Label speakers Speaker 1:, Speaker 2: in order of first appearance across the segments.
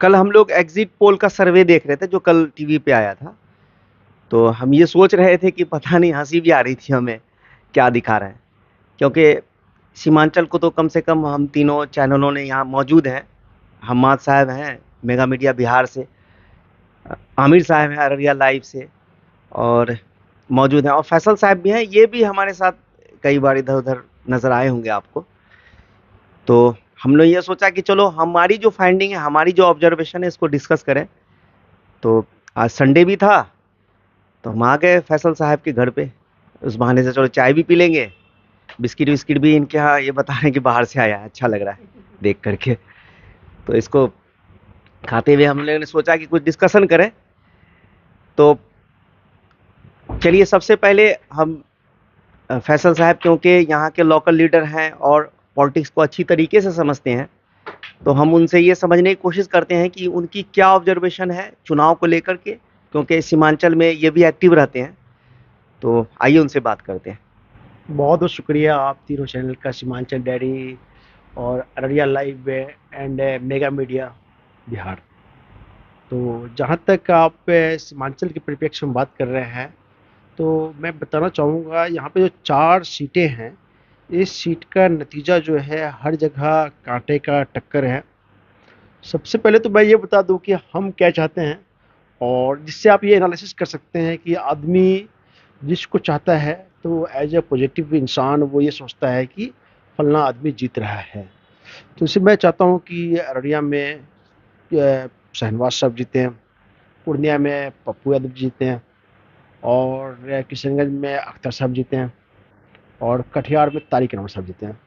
Speaker 1: कल हम लोग एग्जिट पोल का सर्वे देख रहे थे जो कल टीवी पे आया था। तो हम ये सोच रहे थे कि पता नहीं, हंसी भी आ रही थी हमें, क्या दिखा रहे हैं। क्योंकि सीमांचल को तो कम से कम हम तीनों चैनलों ने यहाँ मौजूद हैं। हम्माद साहब हैं मेगा मीडिया बिहार से, आमिर साहब हैं अररिया लाइव से, और मौजूद हैं, और फैसल साहब भी हैं, ये भी हमारे साथ कई बार इधर उधर नजर आए होंगे आपको। तो हमने ये सोचा कि चलो हमारी जो फाइंडिंग है, हमारी जो ऑब्जर्वेशन है, इसको डिस्कस करें। तो आज संडे भी था, तो हम आ गए फैसल साहब के घर पे। उस बहाने से चलो चाय भी पी लेंगे, बिस्किट विस्किट भी इनके यहाँ ये बता रहे हैं कि बाहर से आया है, अच्छा लग रहा है देख करके। तो इसको खाते हुए हम लोगों ने सोचा कि कुछ डिस्कशन करें। तो चलिए सबसे पहले हम फैसल साहब, क्योंकि यहाँ के लोकल लीडर हैं और पॉलिटिक्स को अच्छी तरीके से समझते हैं, तो हम उनसे ये समझने की कोशिश करते हैं कि उनकी क्या ऑब्जर्वेशन है चुनाव को लेकर के, क्योंकि सीमांचल में ये भी एक्टिव रहते हैं। तो आइए उनसे बात करते हैं।
Speaker 2: बहुत बहुत शुक्रिया आप तीनों चैनल का, सीमांचल डायरी और Araria live and mega media Bihar. तो जहाँ तक आप सीमांचल के परिप्रेक्ष्य में बात कर रहे हैं, तो मैं बताना चाहूँगा यहाँ पे जो 4 सीटें हैं, इस सीट का नतीजा जो है हर जगह कांटे का टक्कर है। सबसे पहले तो मैं ये बता दूँ कि हम क्या चाहते हैं, और जिससे आप ये एनालिसिस कर सकते हैं कि आदमी जिसको चाहता है, तो एज ए पॉजिटिव इंसान वो ये सोचता है कि फलना आदमी जीत रहा है। तो इससे मैं चाहता हूँ कि अररिया में शहनवाज साहब जीते हैं, पूर्णिया में पप्पू यादव जीते हैं, और किशनगंज में अख्तर साहब जीते हैं, और कटिहार में तारिक अनवर साहब जीते हैं।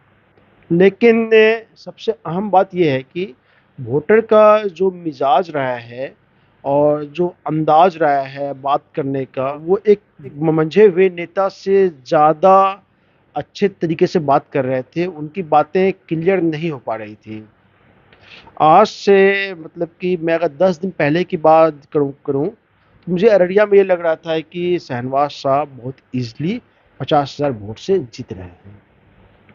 Speaker 2: लेकिन सबसे अहम बात यह है कि वोटर का जो मिजाज रहा है और जो अंदाज रहा है बात करने का, वो एक मंझे हुए नेता से ज़्यादा अच्छे तरीके से बात कर रहे थे। उनकी बातें क्लियर नहीं हो पा रही थी। आज से मतलब कि मैं अगर 10 दिन पहले की बात करूं तो मुझे अररिया में ये लग रहा था कि शहनवाज साहब बहुत ईजिली 50,000 वोट से जीत रहे हैं।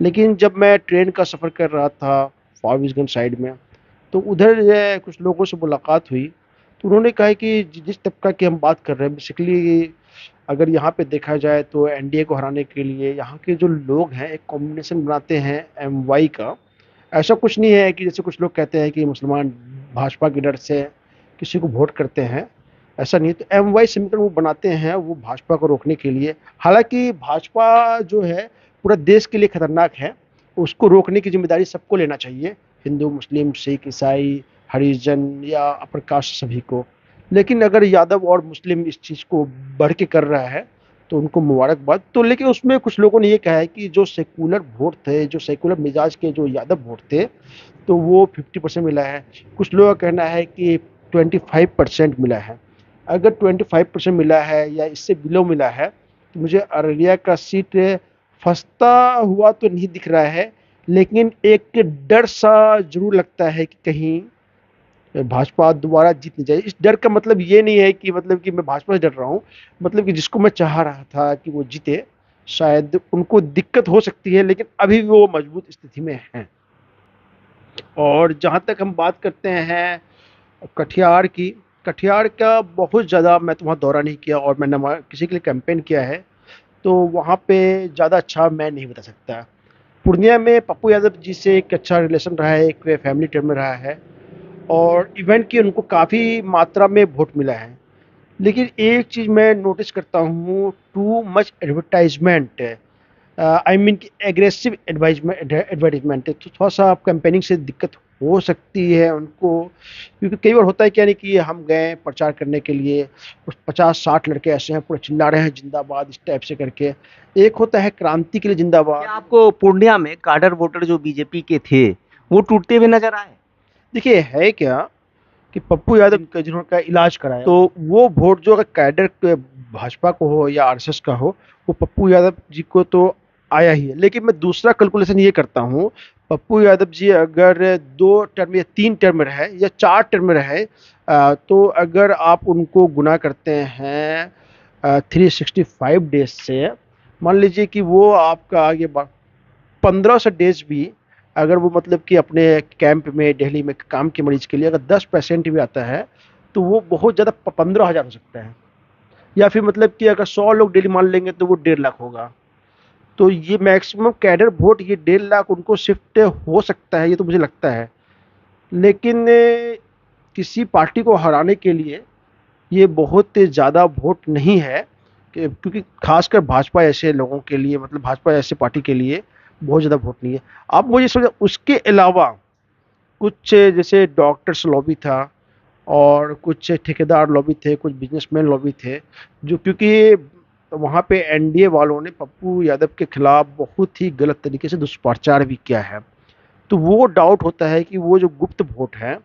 Speaker 2: लेकिन जब मैं ट्रेन का सफ़र कर रहा था फॉरबिसगंज साइड में, तो उधर कुछ लोगों से मुलाकात हुई। तो उन्होंने कहा कि जिस तबका की हम बात कर रहे हैं, बेसिकली अगर यहाँ पे देखा जाए तो एनडीए को हराने के लिए यहाँ के जो लोग हैं एक कॉम्बिनेशन बनाते हैं एमवाई का। ऐसा कुछ नहीं है कि जैसे कुछ लोग कहते हैं कि मुसलमान भाजपा के डर से किसी को वोट करते हैं, ऐसा नहीं है। तो एमवाई समीकरण वो बनाते हैं वो भाजपा को रोकने के लिए। हालांकि भाजपा जो है पूरा देश के लिए खतरनाक है, उसको रोकने की जिम्मेदारी सबको लेना चाहिए, हिंदू मुस्लिम सिख ईसाई हरिजन या अपर कास्ट सभी को। लेकिन अगर यादव और मुस्लिम इस चीज़ को बढ़ के कर रहा है तो उनको मुबारकबाद। तो लेकिन उसमें कुछ लोगों ने ये कहा है कि जो सेकुलर वोट थे, जो सेकुलर मिजाज के जो यादव वोट थे, तो वो 50% मिला है। कुछ लोगों का कहना है कि 25% मिला है। अगर 25% मिला है या इससे बिलो मिला है, तो मुझे अररिया का सीट फंसता हुआ तो नहीं दिख रहा है, लेकिन एक डर सा जरूर लगता है कि कहीं भाजपा दोबारा जीत नहीं जाए। इस डर का मतलब ये नहीं है कि मतलब कि मैं भाजपा से डर रहा हूँ, मतलब कि जिसको मैं चाह रहा था कि वो जीते, शायद उनको दिक्कत हो सकती है, लेकिन अभी भी वो मजबूत स्थिति में हैं। और जहाँ तक हम बात करते हैं कटिहार की, कटिहार का बहुत ज़्यादा मैं तो वहाँ दौरा नहीं किया और मैंने वहाँ किसी के लिए कैंपेन किया है, तो वहाँ पे ज़्यादा अच्छा मैं नहीं बता सकता। पूर्णिया में पप्पू यादव जी से एक अच्छा रिलेशन रहा है, एक फैमिली टर्म में रहा है, और इवेंट की उनको काफ़ी मात्रा में वोट मिला है। लेकिन एक चीज़ मैं नोटिस करता हूँ, too much advertisement, I mean कि एग्रेसिव एडवर्टाइजमेंट है, तो थोड़ा सा कैंपेनिंग से दिक्कत हो सकती है उनको। क्योंकि कई बार होता है क्या नहीं कि हम गए प्रचार करने के लिए, कुछ 50-60 लड़के ऐसे हैं पूरे चिल्ला रहे हैं जिंदाबाद इस टाइप से करके। एक होता है क्रांति के लिए
Speaker 1: क्या
Speaker 2: जिंदाबाद।
Speaker 1: आपको पूर्णिया में काडर वोटर जो बीजेपी के थे वो टूटते हुए नजर आए?
Speaker 2: देखिए है क्या कि पप्पू यादव का जिन्होंने इलाज कराया, तो वो वोट जो अगर कैडर भाजपा को हो या आरएसएस का हो, वो पप्पू यादव जी को तो आया ही है। लेकिन मैं दूसरा कैलकुलेशन ये करता हूँ, पप्पू यादव जी अगर 2 टर्म या 3 टर्म रहे या 4 टर्म रहे, तो अगर आप उनको गुना करते हैं 365 डेज से, मान लीजिए कि वो आपका आगे 1500 डेज भी अगर वो मतलब कि अपने कैंप में दिल्ली में काम के मरीज के लिए अगर 10% भी आता है तो वो बहुत ज़्यादा 15,000 हो सकता है। या फिर मतलब कि अगर 100 लोग डेली मान लेंगे तो वो 1.5 लाख होगा। तो ये मैक्सिमम कैडर वोट ये 1.5 लाख उनको शिफ्ट हो सकता है, ये तो मुझे लगता है। लेकिन किसी पार्टी को हराने के लिए ये बहुत ज़्यादा वोट नहीं है क्योंकि खासकर भाजपा ऐसे लोगों के लिए मतलब भाजपा ऐसे पार्टी के लिए बहुत ज़्यादा वोट नहीं है। आप मुझे समझ उसके अलावा कुछ जैसे डॉक्टर्स लॉबी था और कुछ ठेकेदार लॉबी थे, कुछ बिजनेसमैन लॉबी थे, जो क्योंकि वहाँ पे एनडीए वालों ने पप्पू यादव के खिलाफ बहुत ही गलत तरीके से दुष्प्रचार भी किया है। तो वो डाउट होता है कि वो जो गुप्त वोट है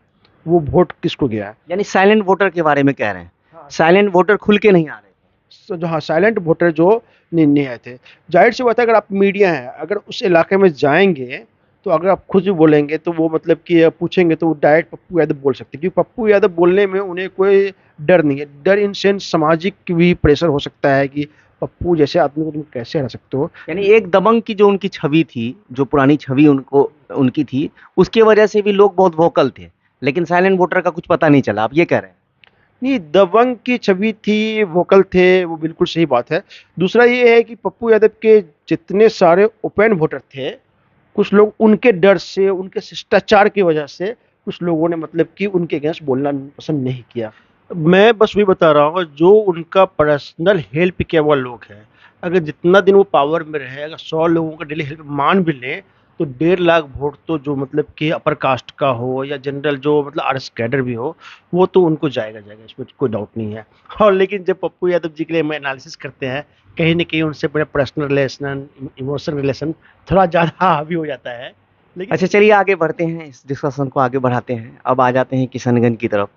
Speaker 2: वो वोट किसको गया है।
Speaker 1: यानी साइलेंट वोटर के बारे में कह रहे हैं,
Speaker 2: हाँ,
Speaker 1: साइलेंट वोटर खुल के नहीं आ रहे।
Speaker 2: जो हाँ साइलेंट वोटर जो नहीं आए थे। जाहिर सी बात है अगर आप मीडिया हैं अगर उस इलाके में जाएंगे तो अगर आप खुद भी बोलेंगे तो वो मतलब कि पूछेंगे तो वो डायरेक्ट पप्पू यादव बोल सकते हैं क्योंकि पप्पू यादव बोलने में उन्हें कोई डर नहीं है। डर इन सेंस सामाजिक भी प्रेशर हो सकता है कि पप्पू जैसे आदमी को तुम कैसे हरा सकते हो।
Speaker 1: यानी एक दबंग की जो उनकी छवि थी, जो पुरानी छवि उनको उनकी थी, उसकी वजह से भी लोग बहुत वोकल थे, लेकिन साइलेंट वोटर का कुछ पता नहीं चला, आप ये कह रहे हैं।
Speaker 2: नहीं, दबंग की छवि थी, वोकल थे, वो बिल्कुल सही बात है। दूसरा ये है कि पप्पू यादव के जितने सारे ओपन वोटर थे, कुछ लोग उनके डर से, उनके शिष्टाचार की वजह से कुछ लोगों ने मतलब कि उनके अगेंस्ट बोलना पसंद नहीं किया। मैं बस वही बता रहा हूँ जो उनका पर्सनल हेल्प किया हुआ लोग हैं, अगर जितना दिन वो पावर में रहे अगर 100 लोगों का डेली हेल्प मान भी लें तो 1.5 लाख वोट तो जो मतलब कि अपर कास्ट का हो या जनरल जो मतलब आरएस कैडर भी हो वो तो उनको जाएगा, इसमें कोई डाउट नहीं है। और लेकिन जब पप्पू यादव जी के लिए हम एनालिसिस करते हैं कहीं ना कहीं उनसे बड़े पर्सनल रिलेशन, इमोशनल रिलेशन थोड़ा ज़्यादा हावी हो जाता है। लेकिन
Speaker 1: अच्छा, चलिए आगे बढ़ते हैं, इस डिस्कशन को आगे बढ़ाते हैं। अब आ जाते हैं किशनगंज की तरफ।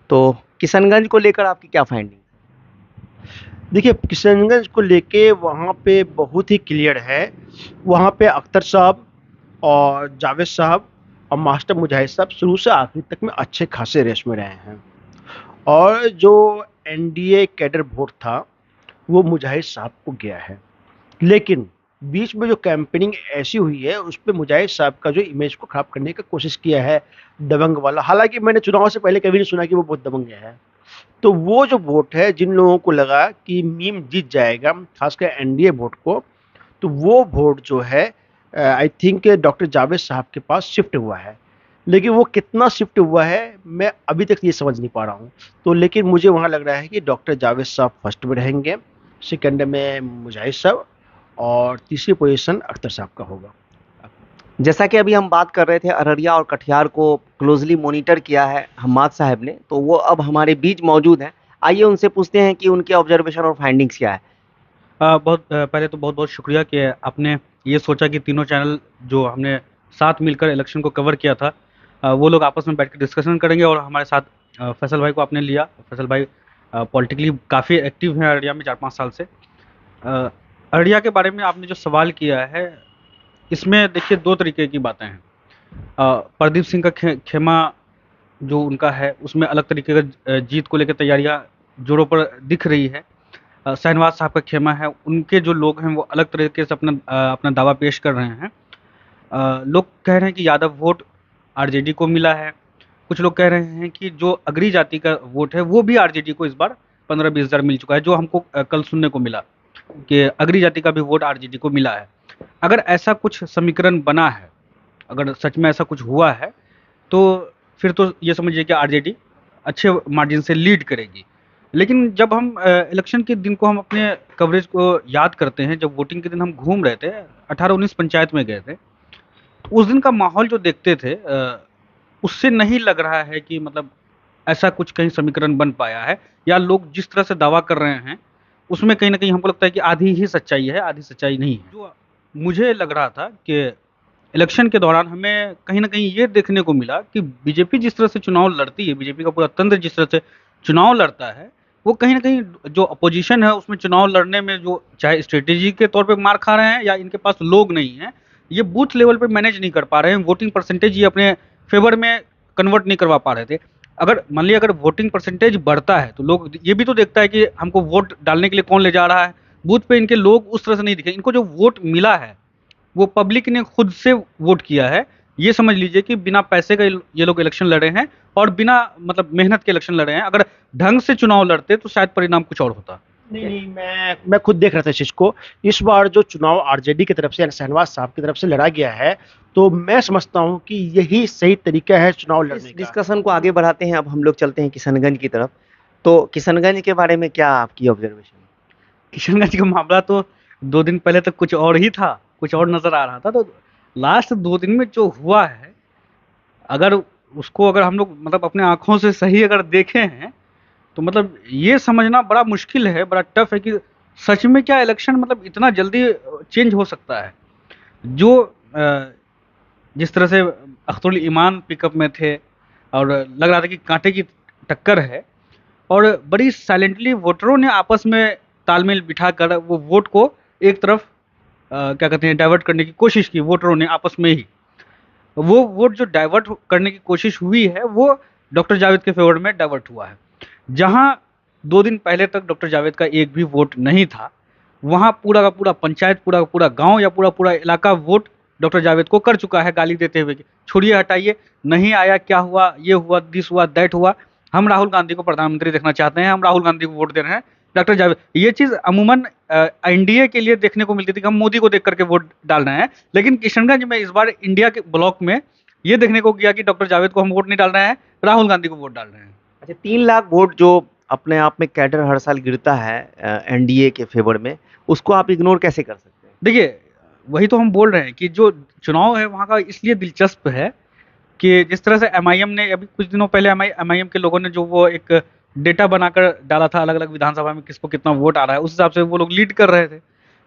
Speaker 1: तो किशनगंज को लेकर आपकी क्या फाइंडिंग?
Speaker 2: देखिए किशनगंज को लेके वहाँ पे बहुत ही क्लियर है। वहाँ पे अख्तर साहब और जावेद साहब और मास्टर मुजाहिद साहब शुरू से आखिर तक में अच्छे खासे रेस में रहे हैं। और जो एनडीए कैडर वोट था वो मुजाहिद साहब को गया है। लेकिन बीच में जो कैंपेनिंग ऐसी हुई है उस पे मुजाहिद साहब का जो इमेज को खराब करने का कोशिश किया है दबंग वाला। हालांकि मैंने चुनाव से पहले कभी नहीं सुना कि वो बहुत दबंग है। तो वो जो वोट है जिन लोगों को लगा कि मीम जीत जाएगा खासकर एनडीए वोट को, तो वो वोट जो है आई थिंक डॉक्टर जावेद साहब के पास शिफ्ट हुआ है। लेकिन वो कितना शिफ्ट हुआ है मैं अभी तक ये समझ नहीं पा रहा हूँ। तो लेकिन मुझे वहाँ लग रहा है कि डॉक्टर जावेद साहब फर्स्ट में रहेंगे, सेकंड में मुजाहिद साहब और तीसरी पोजीशन अख्तर साहब का होगा।
Speaker 1: जैसा कि अभी हम बात कर रहे थे, अररिया और कटिहार को क्लोजली मॉनिटर किया है हम्माद साहब ने, तो वो अब हमारे बीच मौजूद हैं। आइए उनसे पूछते हैं कि उनके ऑब्जर्वेशन और फाइंडिंग्स क्या है।
Speaker 3: पहले तो बहुत बहुत शुक्रिया कि आपने ये सोचा कि तीनों चैनल जो हमने साथ मिलकर इलेक्शन को कवर किया था वो लोग आपस में बैठ कर डिस्कशन करेंगे, और हमारे साथ फैसल भाई को आपने लिया। फैसल भाई पॉलिटिकली काफ़ी एक्टिव हैं अररिया में 4-5 साल से। अररिया के बारे में आपने जो सवाल किया है, इसमें देखिए 2 तरीके की बातें हैं। प्रदीप सिंह का खेमा जो उनका है उसमें अलग तरीके का जीत को लेकर तैयारियां जोरों पर दिख रही है। शहनवाज साहब का खेमा है, उनके जो लोग हैं वो अलग तरीके से अपना दावा पेश कर रहे हैं। लोग कह रहे हैं कि यादव वोट आरजेडी को मिला है। कुछ लोग कह रहे हैं कि जो अगरी जाति का वोट है वो भी आरजेडी को इस बार 15-20 हज़ार मिल चुका है, जो हमको कल सुनने को मिला कि अगरी जाति का भी वोट आरजेडी को मिला है। अगर ऐसा कुछ समीकरण बना है, अगर सच में ऐसा कुछ हुआ है, तो फिर तो ये समझिए कि आरजेडी अच्छे मार्जिन से लीड करेगी। लेकिन जब हम इलेक्शन के दिन को हम अपने कवरेज को याद करते हैं, जब वोटिंग के दिन हम घूम रहे थे, 18-19 पंचायत में गए थे, तो उस दिन का माहौल जो देखते थे उससे नहीं लग रहा है कि मतलब ऐसा कुछ कहीं समीकरण बन पाया है, या लोग जिस तरह से दावा कर रहे हैं उसमें कहीं ना कहीं हमको लगता है कि आधी ही सच्चाई है, आधी सच्चाई नहीं है। जो मुझे लग रहा था कि इलेक्शन के दौरान हमें कहीं ना कहीं ये देखने को मिला कि बीजेपी जिस तरह से चुनाव लड़ती है, बीजेपी का पूरा तंत्र जिस तरह से चुनाव लड़ता है, वो कहीं ना कहीं जो अपोजिशन है उसमें चुनाव लड़ने में जो चाहे स्ट्रेटेजी के तौर पे मार खा रहे हैं या इनके पास लोग नहीं हैं, ये बूथ लेवल पे मैनेज नहीं कर पा रहे हैं, वोटिंग परसेंटेज ये अपने फेवर में कन्वर्ट नहीं करवा पा रहे थे। अगर मान लिया अगर वोटिंग परसेंटेज बढ़ता है तो लोग ये भी तो देखता है कि हमको वोट डालने के लिए कौन ले जा रहा है। बूथ पे इनके लोग उस तरह से नहीं दिखे, इनको जो वोट मिला है वो पब्लिक ने खुद से वोट किया है, ये समझ लीजिए कि बिना पैसे का ये लोग इलेक्शन लड़े हैं और बिना मतलब मेहनत के इलेक्शन लड़े हैं। अगर ढंग से चुनाव लड़ते तो शायद परिणाम कुछ और होता।
Speaker 2: नहीं, मैं खुद देख रहा था इस चीज को। इस बार जो चुनाव आरजेडी की तरफ से यानी शहनवाज साहब की तरफ से लड़ा गया है, तो मैं समझता हूं कि यही सही तरीका है चुनाव
Speaker 1: इस
Speaker 2: लड़ने का।
Speaker 1: डिस्कशन को आगे बढ़ाते हैं, अब हम लोग चलते हैं किशनगंज की तरफ। तो किशनगंज के बारे में क्या आपकी ऑब्जर्वेशन?
Speaker 3: किशनगंज का मामला तो 2 दिन पहले तक कुछ और ही था, कुछ और नज़र आ रहा था। तो लास्ट 2 दिन में जो हुआ है, अगर उसको अगर हम लोग मतलब अपने आँखों से सही अगर देखे हैं, तो मतलब ये समझना बड़ा मुश्किल है, बड़ा टफ है कि सच में क्या इलेक्शन मतलब इतना जल्दी चेंज हो सकता है। जो जिस तरह से अख्तरुल ईमान पिकअप में थे और लग रहा था कि कांटे की टक्कर है, और बड़ी साइलेंटली वोटरों ने आपस में तालमेल बिठाकर वो वोट को एक तरफ क्या कहते हैं डाइवर्ट करने की कोशिश की वोटरों ने आपस में ही। वो वोट जो डाइवर्ट करने की कोशिश हुई है वो डॉक्टर जावेद के फेवर में डाइवर्ट हुआ है। जहां 2 दिन पहले तक डॉक्टर जावेद का एक भी वोट नहीं था, वहां पूरा का पूरा पंचायत, पूरा का पूरा गांव या पूरा पूरा इलाका वोट डॉक्टर जावेद को कर चुका है, गाली देते हुए कि छोड़िए, हटाइए, नहीं आया, क्या हुआ, ये हुआ, दिस हुआ, दैट हुआ, हम राहुल गांधी को प्रधानमंत्री देखना चाहते हैं, हम राहुल गांधी को वोट दे रहे हैं। डॉक्टर जावेद, ये चीज अमूमन एनडीए के लिए देखने को मिलती थी कि हम मोदी को देख करके वोट डाल रहे हैं, लेकिन किशनगंज में इस बार इंडिया के ब्लॉक में ये देखने को गया कि डॉक्टर जावेद को हम वोट नहीं डाल रहे हैं, राहुल गांधी को वोट डाल रहे हैं।
Speaker 1: अच्छा, 3 लाख वोट जो अपने आप में कैडर हर साल गिरता है एनडीए के फेवर में, उसको आप इग्नोर कैसे कर सकते हैं?
Speaker 3: देखिए, वही तो हम बोल रहे हैं कि जो चुनाव है वहाँ का इसलिए दिलचस्प है कि जिस तरह से एमआईएम ने अभी कुछ दिनों पहले एमआईएम के लोगों ने जो वो एक डेटा बनाकर डाला था अलग अलग विधानसभा में किसको कितना वोट आ रहा है, उस हिसाब से वो लोग लीड कर रहे थे।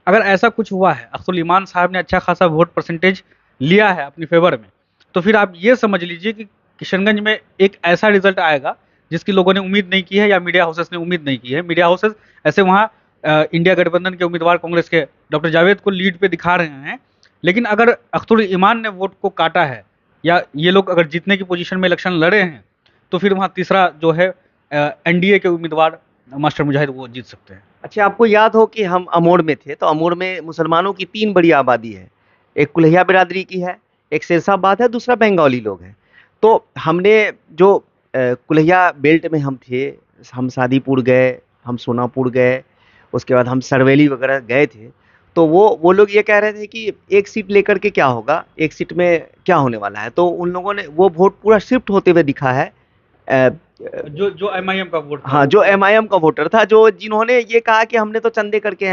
Speaker 3: अगर ऐसा कुछ हुआ है, अख्तरुल ईमान साहब ने अच्छा खासा वोट परसेंटेज लिया है अपनी फेवर में, तो फिर आप ये समझ लीजिए कि किशनगंज में एक ऐसा रिजल्ट आएगा जिसकी लोगों ने उम्मीद नहीं की है या मीडिया हाउसेस ने उम्मीद नहीं की है। मीडिया हाउसेस ऐसे वहाँ इंडिया गठबंधन के उम्मीदवार कांग्रेस के डॉक्टर जावेद को लीड पे दिखा रहे हैं, लेकिन अगर अख्तरुल ईमान ने वोट को काटा है या ये लोग अगर जीतने की पोजीशन में इलेक्शन लड़े हैं, तो फिर वहाँ तीसरा जो है एनडीए के उम्मीदवार मास्टर मुजाहिद वो जीत सकते हैं।
Speaker 1: अच्छा, आपको याद हो कि हम अमोड़ में थे, तो अमोड़ में मुसलमानों की 3 बड़ी आबादी है। एक कुल्हिया बिरादरी की है, एक शेरशाहबाद है, दूसरा बंगाली लोग हैं। तो हमने जो कुल्हिया बेल्ट में हम थे, हम शादीपुर गए, हम सोनापुर गए, उसके बाद हम सरवेली वगैरह गए थे। तो वो लोग ये कह रहे थे कि एक सीट लेकर के क्या होगा, एक सीट में क्या होने वाला है। तो उन लोगों ने वो वोट पूरा शिफ्ट होते हुए दिखा है।
Speaker 3: जो जो एमआईएम का वोट था,
Speaker 1: हाँ, जो एमआईएम का वोटर था, जो जिन्होंने ये कहा कि हमने तो चंदे करके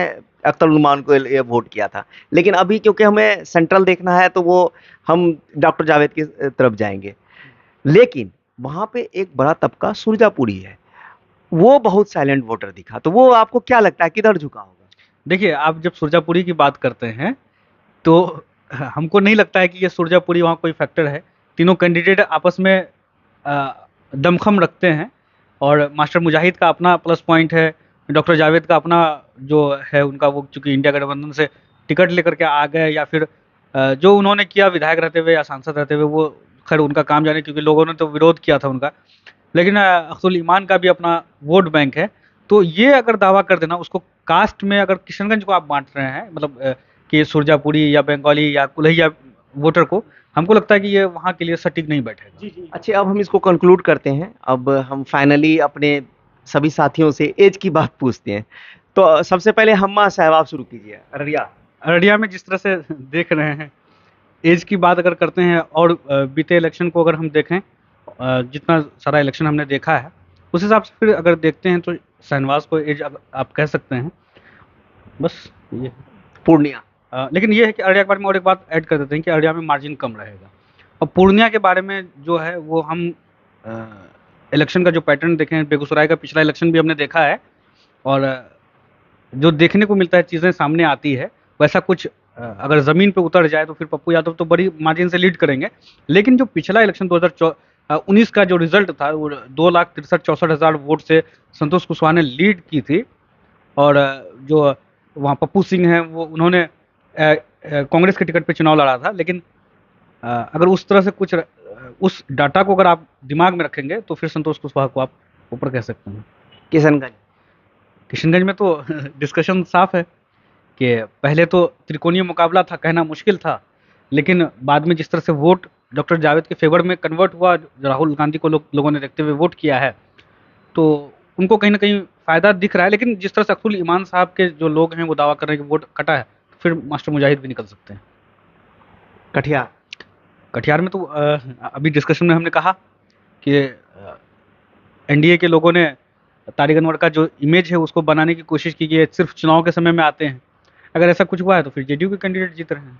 Speaker 1: अख्तर उस्मान को ये वोट किया था, लेकिन अभी क्योंकि हमें सेंट्रल देखना है तो वो हम डॉक्टर जावेद की तरफ जाएंगे। लेकिन वहां पे एक बड़ा तबका सुरजापुरी है, वो बहुत साइलेंट वोटर दिखा। तो वो आपको क्या लगता है किधर झुका होगा?
Speaker 3: देखिए, आप जब सुरजापुरी की बात करते हैं तो हमको नहीं लगता है कि ये सुरजापुरी वहाँ कोई फैक्टर है। तीनों कैंडिडेट आपस में दमखम रखते हैं और मास्टर मुजाहिद का अपना प्लस पॉइंट है, डॉक्टर जावेद का अपना जो है उनका, वो चूंकि इंडिया गठबंधन से टिकट लेकर के आ गए या फिर जो उन्होंने किया विधायक रहते हुए या सांसद रहते हुए, वो खैर उनका काम जाने, क्योंकि लोगों ने तो विरोध किया था उनका। लेकिन अख्तरुल ईमान का भी अपना वोट बैंक है। तो ये अगर दावा कर देना उसको कास्ट में, अगर किशनगंज को आप बांट रहे हैं मतलब कि सुरजापुरी या बंगाली या कुल्हिया वोटर को, हमको लगता है कि ये वहाँ के लिए सटीक नहीं बैठेगा।
Speaker 1: अच्छा, अब हम इसको कंक्लूड करते हैं। अब हम फाइनली अपने सभी साथियों से एज की बात पूछते हैं। तो सबसे पहले हम्मा साहब, आप शुरू कीजिए। अररिया।
Speaker 3: अररिया में जिस तरह से देख रहे हैं, एज की बात अगर करते हैं और बीते इलेक्शन को अगर हम देखें, जितना सारा इलेक्शन हमने देखा है उस हिसाब से फिर अगर देखते हैं तो शहनवाज को एज आप कह सकते हैं। बस ये
Speaker 1: पूर्णिया।
Speaker 3: लेकिन ये है कि अररिया के बारे में और एक बात ऐड कर देते हैं कि अररिया में मार्जिन कम रहेगा। और पूर्णिया के बारे में जो है वो हम इलेक्शन का जो पैटर्न देखें, बेगूसराय का पिछला इलेक्शन भी हमने देखा है, और जो देखने को मिलता है, चीज़ें सामने आती है, वैसा कुछ अगर ज़मीन पे उतर जाए तो फिर पप्पू यादव तो बड़ी मार्जिन से लीड करेंगे। लेकिन जो पिछला इलेक्शन 2019 का जो रिजल्ट था, वो 2,63,64,000 वोट से संतोष कुशवाहा ने लीड की थी। और जो वहाँ पप्पू सिंह हैं, वो उन्होंने कांग्रेस के टिकट पे चुनाव लड़ा था। लेकिन अगर उस तरह से कुछ उस डाटा को अगर आप दिमाग में रखेंगे तो फिर संतोष कुशवाहा को आप ऊपर कह सकते हैं।
Speaker 1: किशनगंज।
Speaker 3: किशनगंज में तो डिस्कशन साफ है कि पहले तो त्रिकोणीय मुकाबला था, कहना मुश्किल था, लेकिन बाद में जिस तरह से वोट डॉक्टर जावेद के फेवर में कन्वर्ट हुआ, राहुल गांधी को लोगों ने देखते हुए वोट किया है, तो उनको कहीं ना कहीं फायदा दिख रहा है। लेकिन जिस तरह से अब्दुल ईमान साहब के जो लोग हैं वो दावा कर रहे हैं कि वोट कटा है, तो फिर मास्टर मुजाहिद भी निकल सकते हैं।
Speaker 1: कटिहार
Speaker 3: कटिहार में तो अभी डिस्कशन में हमने कहा कि एनडीए के लोगों ने तारिक अनवर का जो इमेज है उसको बनाने की कोशिश की कि ये सिर्फ चुनाव के समय में आते हैं। अगर ऐसा कुछ हुआ है तो फिर जेडीयू के कैंडिडेट जीत रहे हैं।